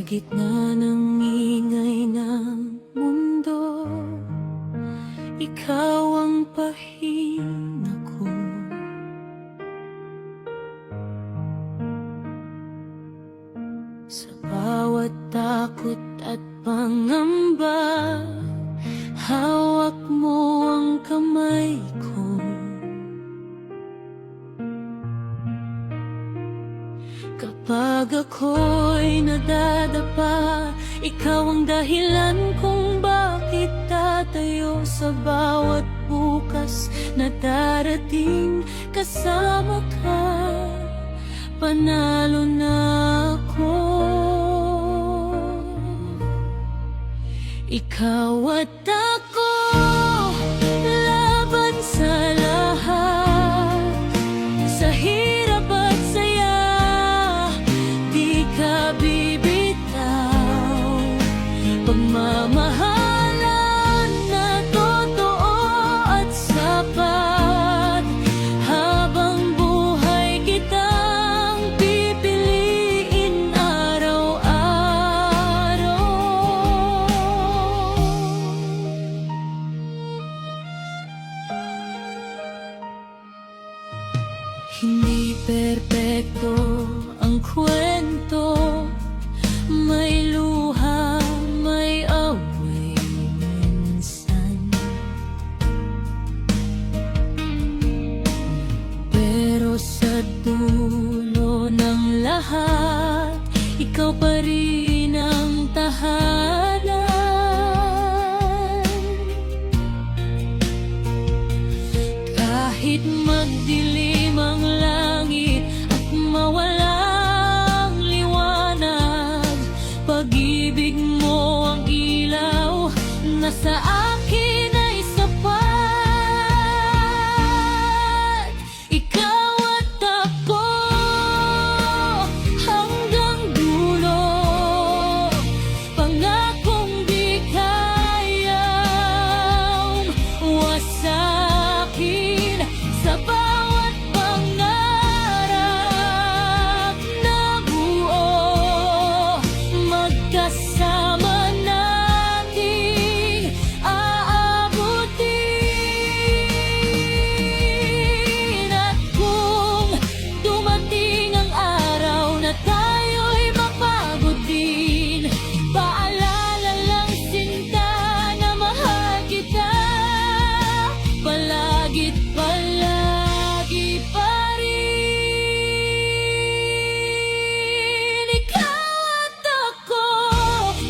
gitna ng ingay ng mundo, ikaw ang pahinga ko. Sa bawat takot at pangamba, hawak mo ang kamay ko. Kapag ako'y nadadapa, ikaw ang dahilan kung bakit tatayo. Sa bawat bukas na darating, kasama ka, panalo na ako. Ikaw at ako, laban sa lahat, sa hirap at saya, di ka bibitaw. Pagmamahalan na totoo at sapat, habang buhay kitang pipiliin araw-araw. Hindi perpekto ang kwento, may luha, may away minsan. Pero sa dulo ng lahat, ikaw pa rin ang tahanan. Kahit magdilim ang langit at mawalang liwanag, pag-ibig mo ang ilaw na sa akin ay sapat. Ikaw at ako hanggang dulo, pangakong di kayang wasakin. Sa bawat pangarap na buo, magkasama nating aabutin. At kung dumating ang araw na tayo'y mapagod din, paalala lang sinta na mahal kita, palagit palagi pa rin. Ikaw at ako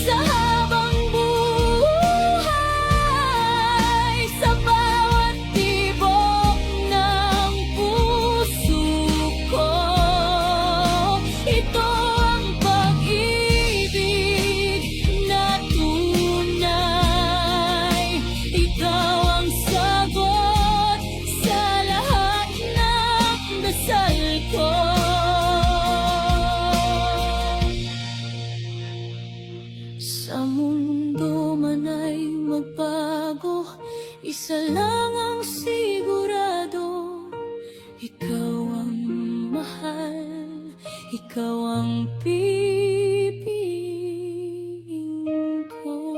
sa habang buhay, sa bawat tibok ng puso ko. Ito ang pag-ibig na tunay. Ikaw ang sagot sa lahat ng dasal ko. Sa mundo man ay magbago, isa lang ang sigurado: ikaw ang mahal, ikaw ang pipiliin ko.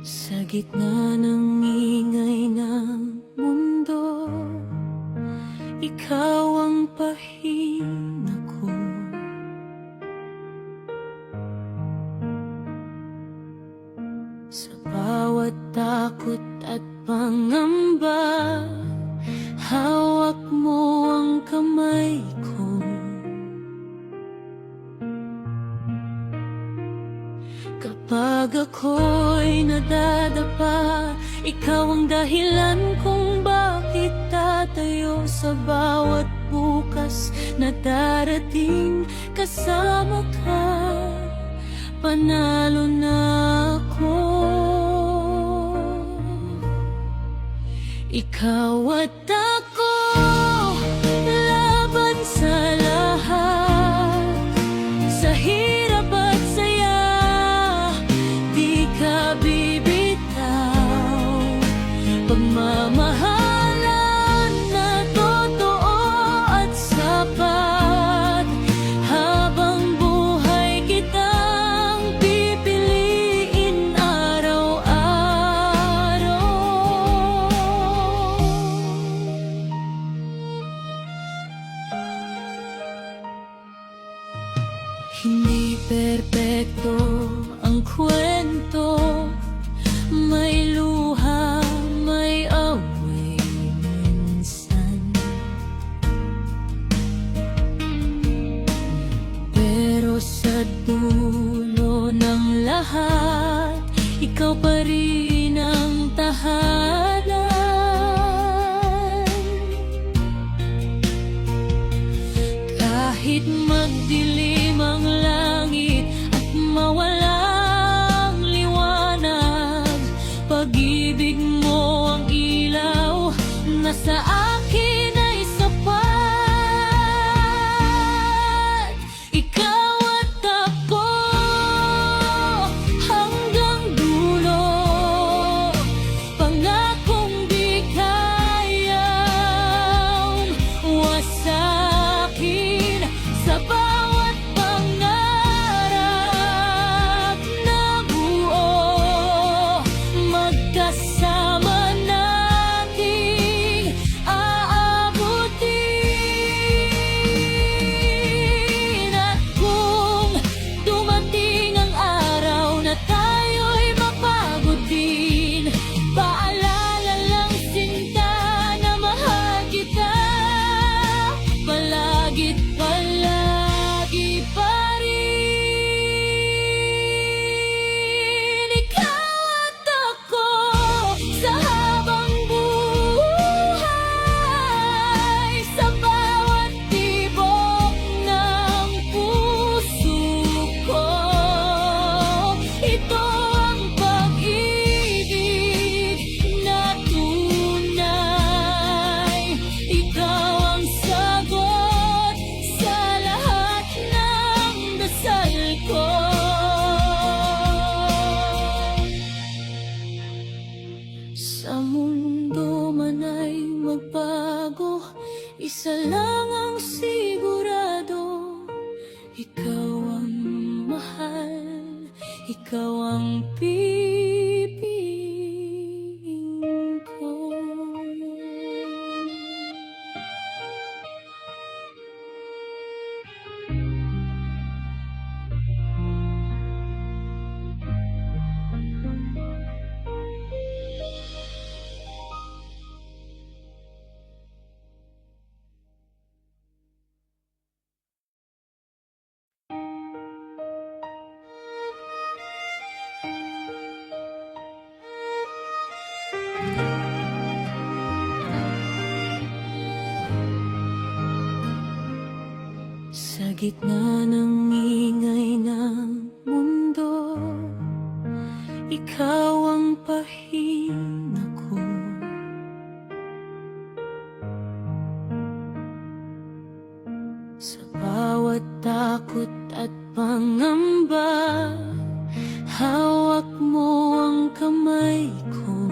Sa gitna ng ingay ng mundo, ikaw ang pahinga ko. Sa bawat takot at pangamba, hawak mo ang kamay ko. Kapag ako'y nadadapa, ikaw ang dahilan kung bakit tatayo. Sa bawat bukas bukas na darating. Kasama ka, panalo na ako. Ikaw at ako, laban sa lahat. Sa hirap at saya, di ka bibitaw. Pagmamahalan na totoo at sapat. Habang buhay kitang pipiliin araw-araw. Hindi perpekto ang kwento, may luha, may away minsan. Pero sa dulo ng lahat, ikaw pa rin ang tahanan. Kahit magdilim ang langit at mawalang liwanag, pag-ibig mo ang ilaw na sa akin ay sapat. Ikaw at ako hanggang dulo, pangakong di kayang wasakin. Sa bawat pangarap na buo, magkasama nating aabutin. At kung dumating ang araw na tayo'y mapagod din, paalala lang sinta na mahal kita palagi pa rin. Ikaw at ako sa habang buhay, sa bawat tibok ng puso ko. Ito ang pag-ibig na tunay. Ikaw ang sagot sa lahat ng dasal ko. Sa mundo man ay magbago, isa lang ang sigurado. Ikaw ang mahal, ikaw ang pipiliin ko. Sa gitna ng ingay ng mundo, ikaw ang pahinga ko. Sa bawat takot at pangamba, hawak mo ang kamay ko.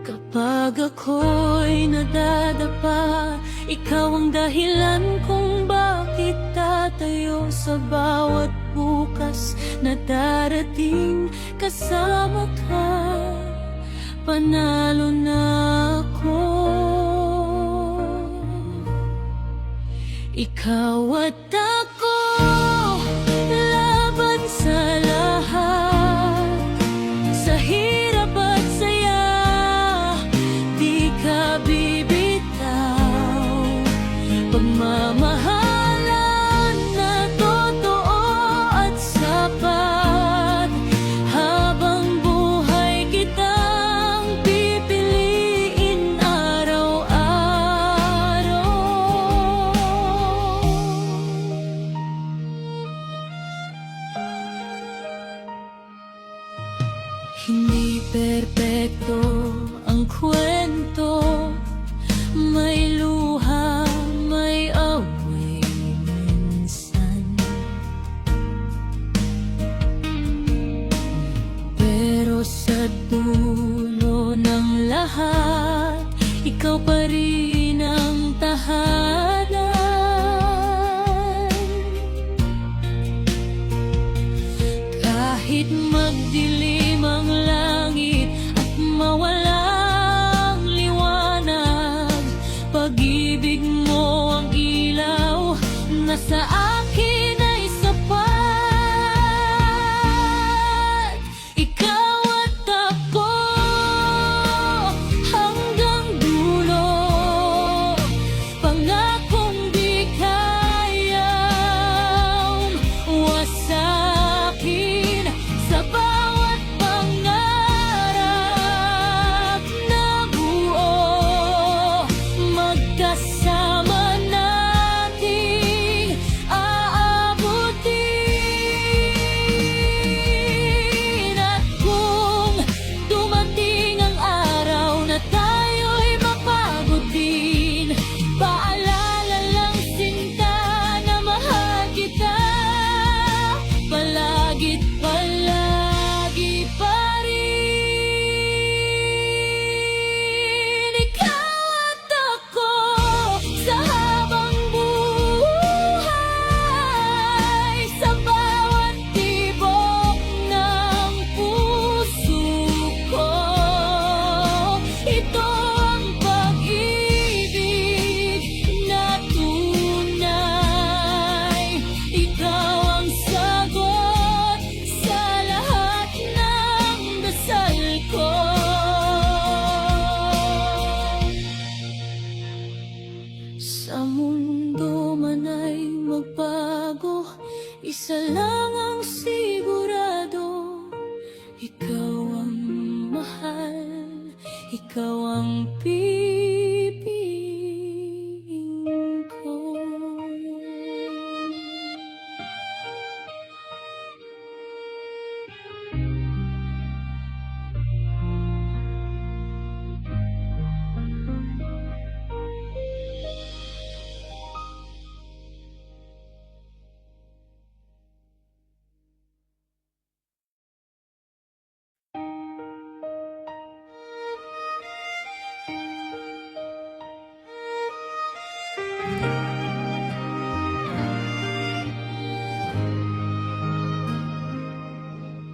Kapag ako'y nadadapa, ikaw ang dahilan kung bakit tatayo. Sa bawat bukas na darating, kasama ka, panalo na ako. Ikaw at ako, laban sa lahat. Sa hirap at saya, di ka bibitaw. Pagmamahalan na totoo at sapat. Habang buhay kitang pipiliin Hindi perpekto ang kwento, may luha, may away minsan. Pero sa dulo ng lahat, ikaw pa rin ang tahanan. Kahit magdilim ang langit at mawalang liwanag, pag-ibig mo ang ilaw na sa akin ay sapat. Ikaw at ako hanggang dulo, pangakong di kayang wasakin. Sa bawat pangarap na buo, magkasama nating aabutin. At kung dumating ang araw na tayo'y mapagod din, paalala lang sinta na mahal kita palagit palagi pa rin. Ikaw at ako sa habang buhay, sa bawat tibok ng puso ko. Ito ang pag-ibig na tunay. Ikaw ang sagot sa lahat ng dasal ko. Sa mundo man ay magbago, isa lang ang sigurado: ikaw ang mahal, ikaw ang pipiliin ko.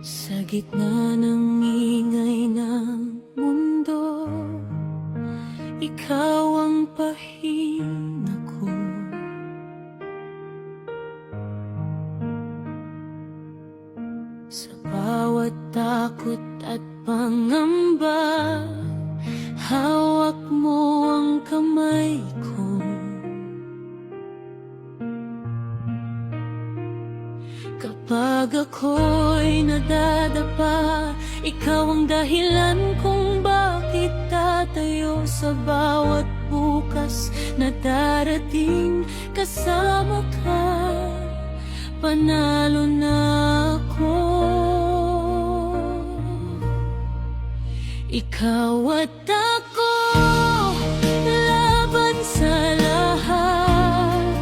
Sa gitna ng ingay ng mundo, ikaw ang pahinga ko. Sa bawat takot at pangamba, hawak mo ang kamay ko. Kapag ako'y nadadapa, ikaw ang dahilan kung bakit tatayo. Sa bawat bukas na darating, kasama ka, panalo na ako. Ikaw at ako, laban sa lahat,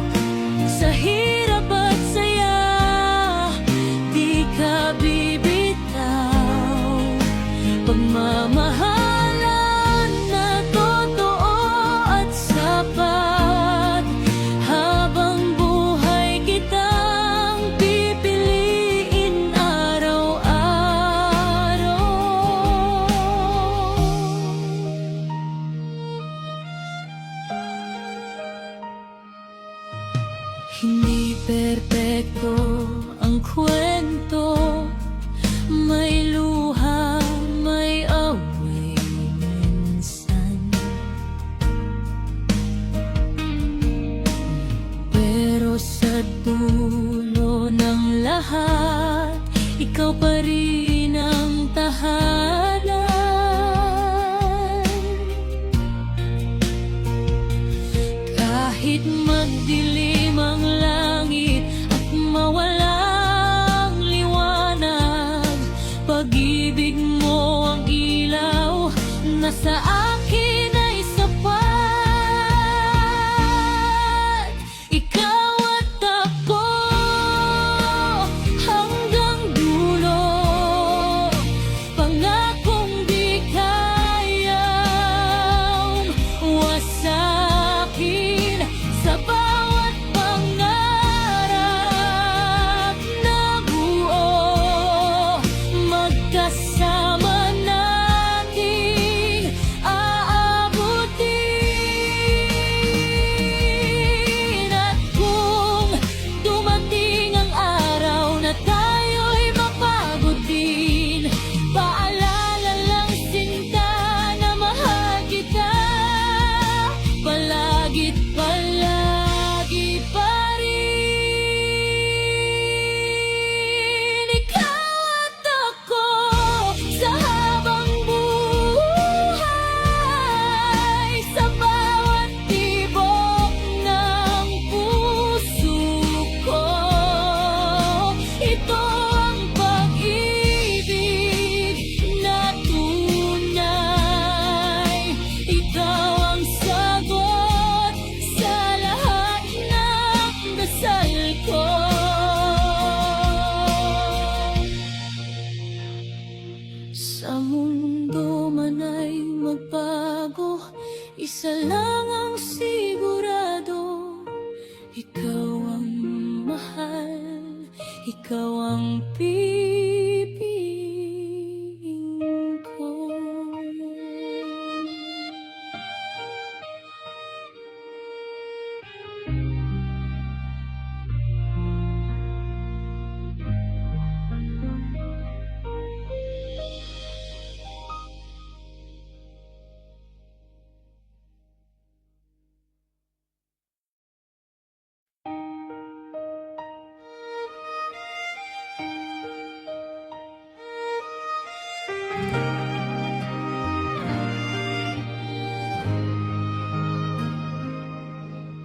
sa hirap at saya, di ka bibitaw. Pagmamahalan na totoo at sapat, habang buhay kitang pipiliin araw-araw. Hindi perpekto ang kwento, may luha, may away minsan. Pero sa dulo ng lahat, ikaw pa rin ang tahanan. Kahit magdilim ang langit at mawalang liwanag, pag-ibig mo Ito ang pag-ibig na tunay. Ikaw ang sagot sa lahat ng dasal ko. Sa mundo man ay magbago, isa lang ang sigurado. Ikaw ang mahal, ikaw ang pipiliin ko.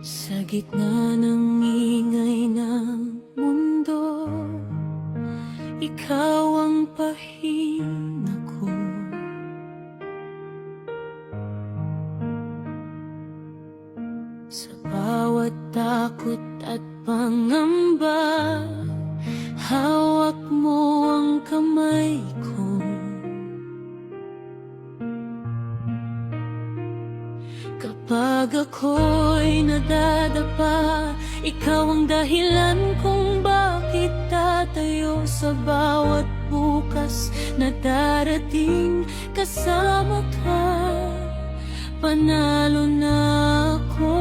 Sa gitna ng ingay ng mundo, ikaw ang pahinga ko. Sa bawat takot at pangamba, hawak mo ang kamay ko. Kapag ako'y nadadapa, ikaw ang dahilan kung bakit tatayo. Sa bawat bukas na darating, kasama ka, panalo na ako.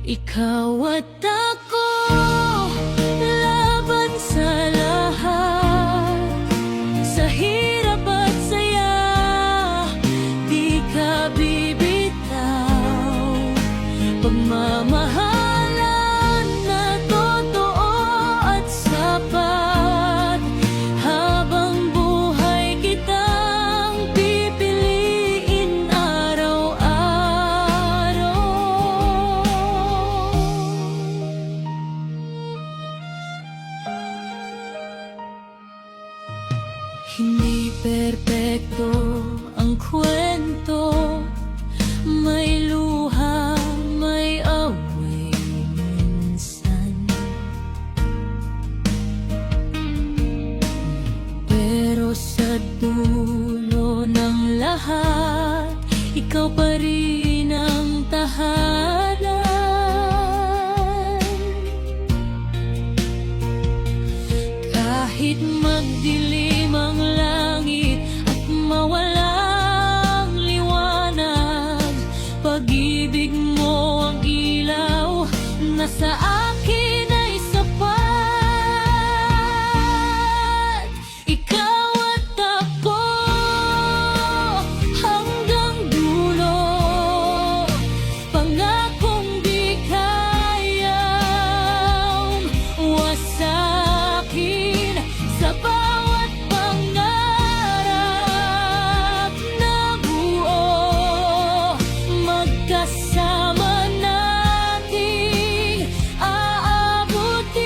Ikaw at ako, laban sa lahat. Sa hirap at saya, di ka bibitaw. Pagmamahalan na totoo at sapat, habang buhay kitang pipiliin araw-araw. Hindi perpekto ang kwento, may luha, may away minsan. Pero sa dulo ng lahat, ikaw pa rin ang tahanan. Kahit magdilim ang langit at mawalang liwanag, pag-ibig mo ang ilaw na sa akin ay sapat. Ikaw at ako hanggang dulo, pangakong di kayang wasakin. Sa bawat pangarap na buo, magkasama nating aabutin.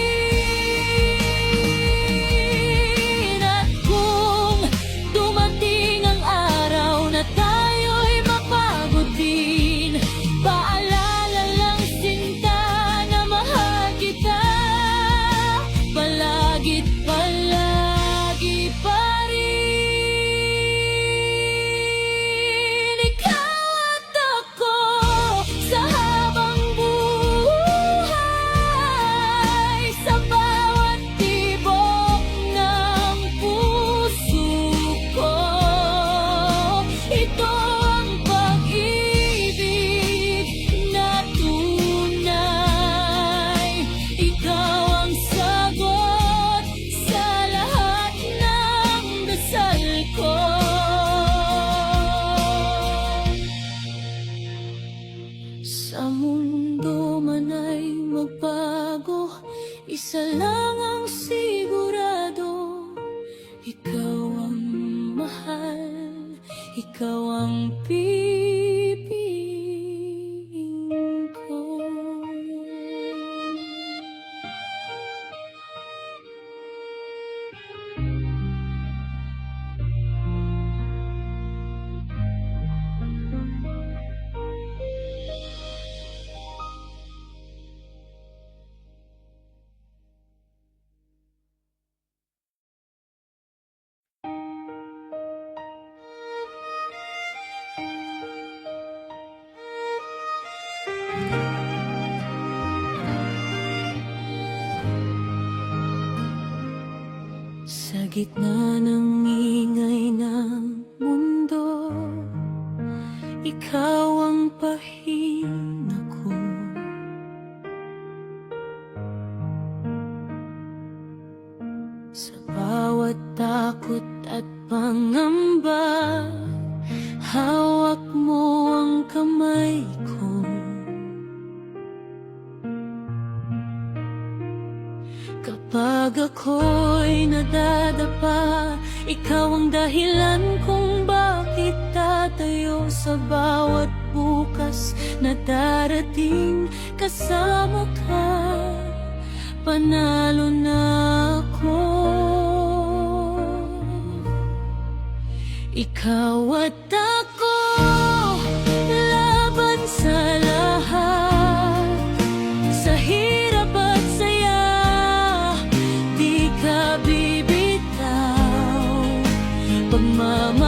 At kung dumating ang araw na tayo'y mapagod din, paalala lang sinta na mahal kita palagit palagi pa rin. Ikaw at ako sa habang buhay, sa bawat tibok ng puso ko. Ito ang pag-ibig na tunay. Ikaw ang sagot sa lahat ng dasal ko. Sa mundo man ay magbago, isa lang ang sigurado. Ikaw ang mahal, ikaw ang pipiliin ko. gitna ng ingay ng mundo, ikaw ang pahinga ko. Sa bawat takot at pangamba, hawak mo ang kamay ko. Kapag ako'y nadadapa, ikaw ang dahilan kung bakit tatayo. Sa bawat bukas na darating, kasama ka, panalo na ako. Ikaw at ako, laban sa lahat, sa hirap at saya, di ka bibitaw. Pagmamahal